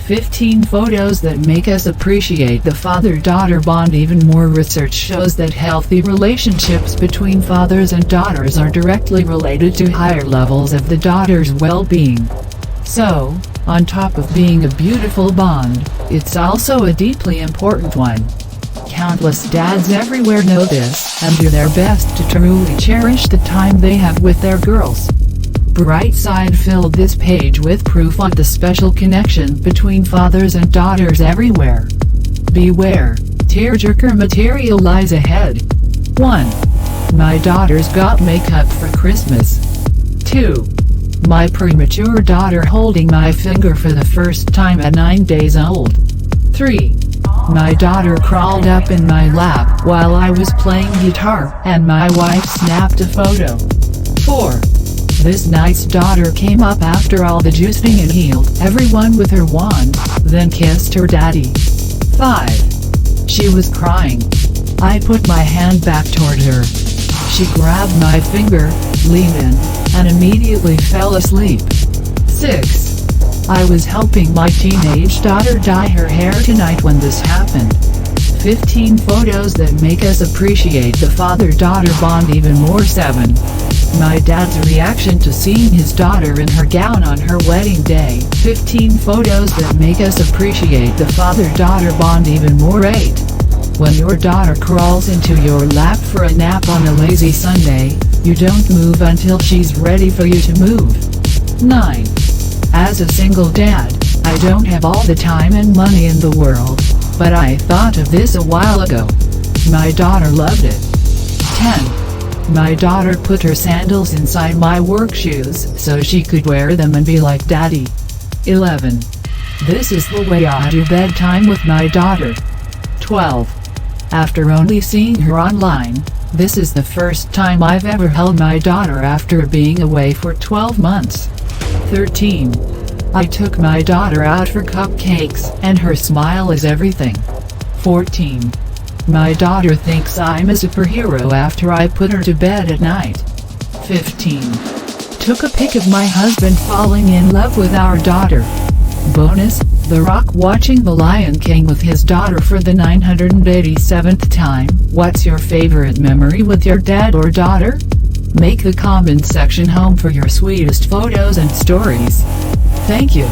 15 photos that make us appreciate the father-daughter bond even more. Research shows that healthy relationships between fathers and daughters are directly related to higher levels of the daughter's well-being. So, on top of being a beautiful bond, it's also a deeply important one. Countless dads everywhere know this, and do their best to truly cherish the time they have with their girls. Brightside filled this page with proof of the special connection between fathers and daughters everywhere. Beware, tearjerker material lies ahead. 1. My daughters got makeup for Christmas. 2. My premature daughter holding my finger for the first time at 9 days old. 3. My daughter crawled up in my lap while I was playing guitar, and my wife snapped a photo. 4. This night's daughter came up after all the juicing and healed everyone with her wand, then kissed her daddy. 5. She was crying. I put my hand back toward her. She grabbed my finger, leaned in, and immediately fell asleep. 6. I was helping my teenage daughter dye her hair tonight when this happened. 15 photos that make us appreciate the father-daughter bond even more. 7. My dad's reaction to seeing his daughter in her gown on her wedding day. 15 photos that make us appreciate the father-daughter bond even more. 8. When your daughter crawls into your lap for a nap on a lazy Sunday, you don't move until she's ready for you to move. 9. As a single dad, I don't have all the time and money in the world, but I thought of this a while ago. My daughter loved it. 10. My daughter put her sandals inside my work shoes so she could wear them and be like daddy. 11. This is the way I do bedtime with my daughter. 12. After only seeing her online, this is the first time I've ever held my daughter after being away for 12 months. 13. I took my daughter out for cupcakes, and her smile is everything. 14. My daughter thinks I'm a superhero after I put her to bed at night. 15. Took a pic of my husband falling in love with our daughter. Bonus, The Rock watching The Lion King with his daughter for the 987th time. What's your favorite memory with your dad or daughter? Make the comment section home for your sweetest photos and stories. Thank you.